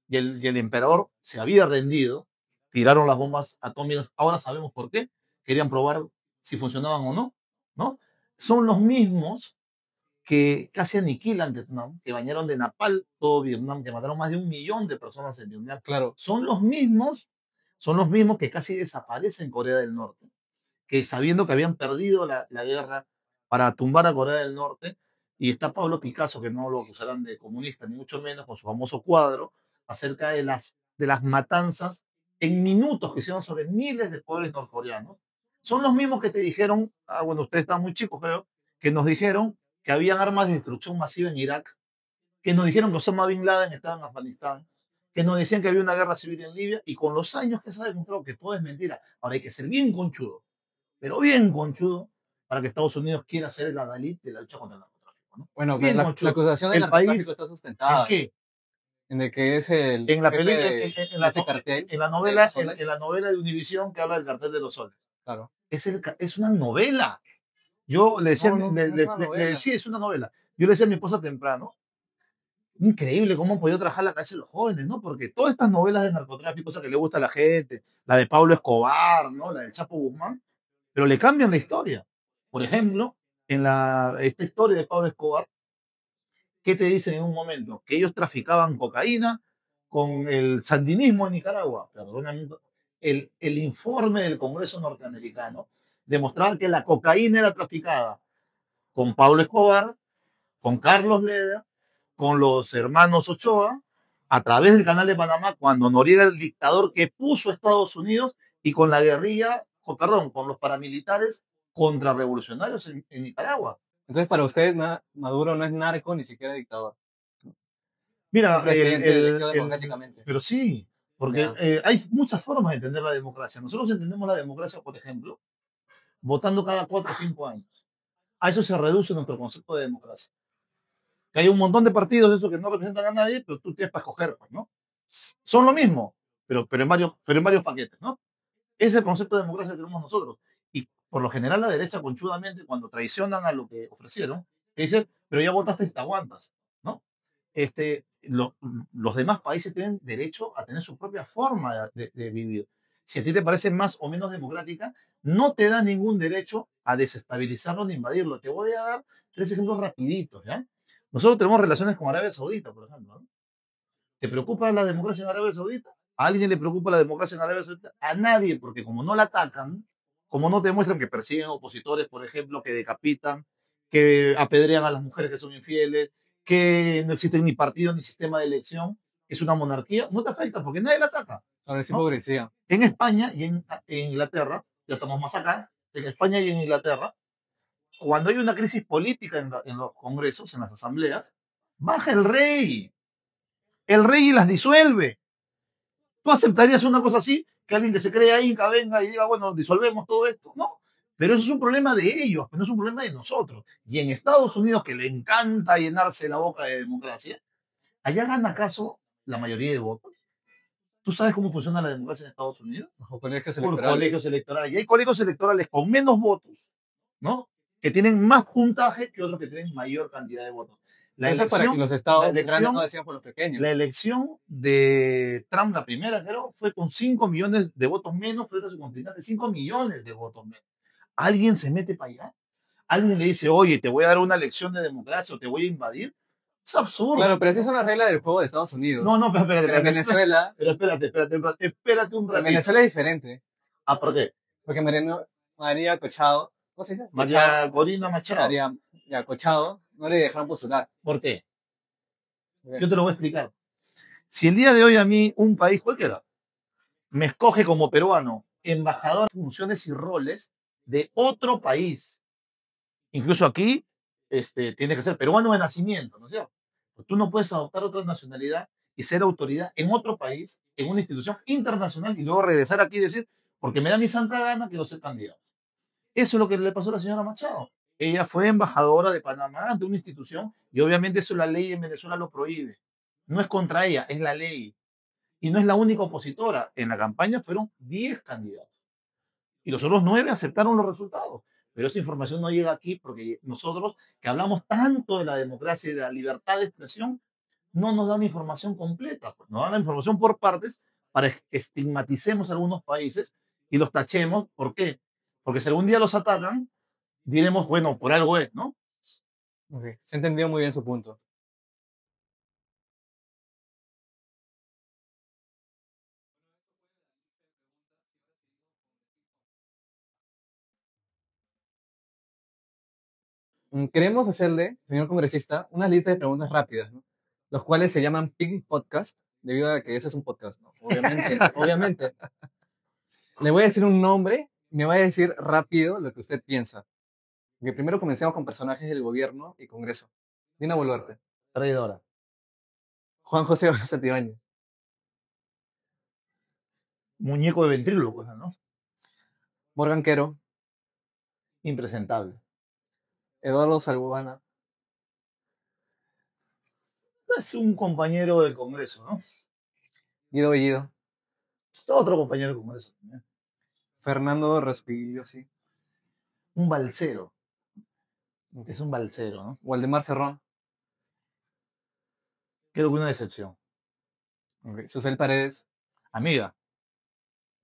y el emperador se había rendido, tiraron las bombas atómicas. Ahora sabemos por qué. Querían probar si funcionaban o no, ¿no? Son los mismos que casi aniquilan Vietnam, que bañaron de napal todo Vietnam, que mataron más de 1 millón de personas en Vietnam. Claro, Son los mismos que casi desaparecen Corea del Norte, que sabiendo que habían perdido la guerra para tumbar a Corea del Norte, y está Pablo Picasso, que no lo acusarán de comunista, ni mucho menos, con su famoso cuadro acerca de las matanzas en minutos que hicieron sobre miles de pobres norcoreanos. Son los mismos que te dijeron, bueno, ustedes estaban muy chicos, creo, que nos dijeron que habían armas de destrucción masiva en Irak, que nos dijeron que Osama Bin Laden estaba en Afganistán, que nos decían que había una guerra civil en Libia, y con los años que se ha demostrado que todo es mentira. Ahora hay que ser bien conchudo, pero bien conchudo, para que Estados Unidos quiera ser el adalid de la lucha contra el narcotráfico, ¿no? bueno, pero Bien la conchudo. acusación del El narcotráfico país, está ¿en sustentada. qué? En el que es el En la jefe película, de ese cartel en la de los novela, soles. en la novela de Univisión que habla del cartel de los soles. Claro. Es una novela. Yo le decía, No, no, no es una le novela. decía, es una novela. Yo le decía a mi esposa temprano, increíble cómo han podido trabajar la cabeza de los jóvenes, ¿no? Porque todas estas novelas de narcotráfico, cosas que le gusta a la gente, la de Pablo Escobar, ¿no? La del Chapo Guzmán, pero le cambian la historia. Por ejemplo, esta historia de Pablo Escobar, ¿qué te dicen en un momento? Que ellos traficaban cocaína con el sandinismo en Nicaragua. Perdóname, el informe del Congreso norteamericano demostraba que la cocaína era traficada con Pablo Escobar, con Carlos Leda, con los hermanos Ochoa, a través del Canal de Panamá, cuando Noriega era el dictador que puso a Estados Unidos, y con la guerrilla, perdón, con los paramilitares contrarrevolucionarios en Nicaragua. Entonces, para usted, Maduro no es narco ni siquiera dictador. Es un Mira, presidente elegido democráticamente. pero sí, porque Ya. hay muchas formas de entender la democracia. Nosotros entendemos la democracia, por ejemplo, votando cada 4 o 5 años. A eso se reduce nuestro concepto de democracia. Que hay un montón de partidos de esos que no representan a nadie, pero tú tienes para escoger, pues, ¿no? Son lo mismo, pero en varios paquetes, ¿no? Ese concepto de democracia que tenemos nosotros. Y por lo general la derecha, conchudamente, cuando traicionan a lo que ofrecieron, te dicen, pero ya votaste y te aguantas, ¿no? Los demás países tienen derecho a tener su propia forma de vivir. Si a ti te parece más o menos democrática, no te da ningún derecho a desestabilizarlo ni invadirlo. Te voy a dar 3 ejemplos rapiditos, ¿ya? Nosotros tenemos relaciones con Arabia Saudita, por ejemplo, ¿no? ¿Te preocupa la democracia en Arabia Saudita? ¿A alguien le preocupa la democracia en Arabia Saudita? A nadie, porque como no la atacan, como no te demuestran que persiguen opositores, por ejemplo, que decapitan, que apedrean a las mujeres que son infieles, que no existe ni partido ni sistema de elección, es una monarquía, no te afecta porque nadie la ataca, A ver, es ¿no? hipocresía. En España y en Inglaterra, ya estamos más acá, en España y en Inglaterra, cuando hay una crisis política en los congresos, en las asambleas, baja el rey y las disuelve. ¿Tú aceptarías una cosa así? Que alguien que se crea Inca venga y diga, bueno, disolvemos todo esto. No, pero eso es un problema de ellos, no es un problema de nosotros. Y en Estados Unidos, que le encanta llenarse la boca de democracia, allá gana acaso la mayoría de votos. ¿Tú sabes cómo funciona la democracia en Estados Unidos? Bajo colegios Por colegios electorales. electorales. Y hay colegios electorales con menos votos, ¿no? Que tienen más puntaje que otros que tienen mayor cantidad de votos. La Eso es para que elección, los la estados grandes no elección decían por los la pequeños. elección de Trump, la primera, creo, fue con 5 millones de votos menos frente a su contrincante, 5 millones de votos menos. ¿Alguien se mete para allá? ¿Alguien le dice, oye, te voy a dar una lección de democracia o te voy a invadir? Es absurdo, Claro, pero pues, esa es ¿no? una regla del juego de Estados No, Unidos. no, pero espérate, Pero en espérate, Venezuela, pero espérate un pero en ratito. Venezuela es diferente. Ah, ¿por qué? Porque María Cochado, ¿cómo se dice? Cochado, María Corina Machado. María ya, Cochado, no le dejaron postular. ¿Por qué? Ok. Yo te lo voy a explicar. Si el día de hoy a mí, un país cualquiera, me escoge como peruano, embajador, funciones y roles de otro país, incluso aquí, tiene que ser peruano de nacimiento, ¿no es cierto? Pues tú no puedes adoptar otra nacionalidad y ser autoridad en otro país, en una institución internacional, y luego regresar aquí y decir, porque me da mi santa gana, quiero ser candidato. Eso es lo que le pasó a la señora Machado. Ella fue embajadora de Panamá ante una institución y obviamente eso la ley en Venezuela lo prohíbe. No es contra ella, es la ley. Y no es la única opositora. En la campaña fueron 10 candidatos y los otros 9 aceptaron los resultados. Pero esa información no llega aquí porque nosotros, que hablamos tanto de la democracia y de la libertad de expresión, no nos dan información completa. Pues nos dan la información por partes para que estigmaticemos algunos países y los tachemos. ¿Por qué? Porque si algún día los atacan, diremos, bueno, por algo es, ¿no? Ok, se entendió muy bien su punto. Queremos hacerle, señor congresista, una lista de preguntas rápidas, ¿no? Los cuales se llaman Ping Podcast, debido a que ese es un podcast, ¿no? Obviamente, obviamente. Le voy a decir un nombre y me va a decir rápido lo que usted piensa. Que primero comencemos con personajes del gobierno y Congreso. Dina Boluarte, Traidora. Juan José Santibáñez, Muñeco de ventríloco, ¿no? Morgan Quero, Impresentable. Eduardo Salbubana, Es un compañero del Congreso, ¿no? Guido Bellido. Otro compañero del Congreso también. Fernando Respigilio, sí. Un balsero. Ok. Es un balsero, ¿no? Waldemar Cerrón. Creo que una decepción. Ok. Susel Paredes. Amiga.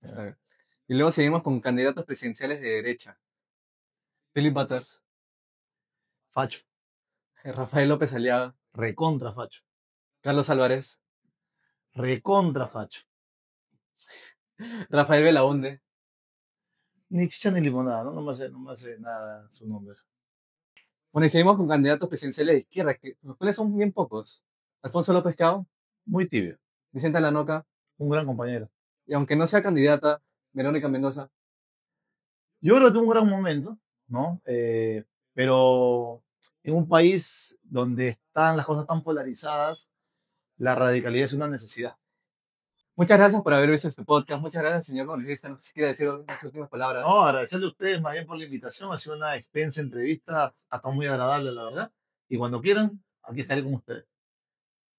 Está bien. Y luego seguimos con candidatos presidenciales de derecha. Philip Butters. Facho. Rafael López Aliaga. Recontra facho. Carlos Álvarez. Recontra facho. Rafael Belaunde. Ni chicha ni limonada, ¿no? No me hace nada su nombre. Bueno, y seguimos con candidatos presidenciales de izquierda, que los cuales son bien pocos. Alfonso López Chao, Muy tibio. Vicente Lanoca, Un gran compañero. y aunque no sea candidata, Verónica Mendoza. Yo creo que tuvo un gran momento, ¿no? Pero en un país donde están las cosas tan polarizadas, la radicalidad es una necesidad. Muchas gracias por haber visto este podcast. Muchas gracias, señor congresista. No sé si quiere decir unas últimas No, palabras. agradecerle a ustedes más bien por la invitación. Ha sido una extensa entrevista, hasta muy agradable, la verdad. Y cuando quieran, aquí estaré con ustedes.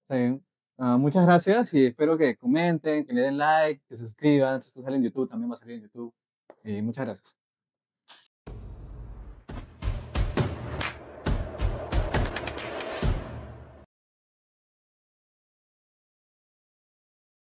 Está bien. Muchas gracias y espero que comenten, que le den like, que se suscriban. Si esto sale en YouTube, también va a salir en YouTube. Y muchas gracias.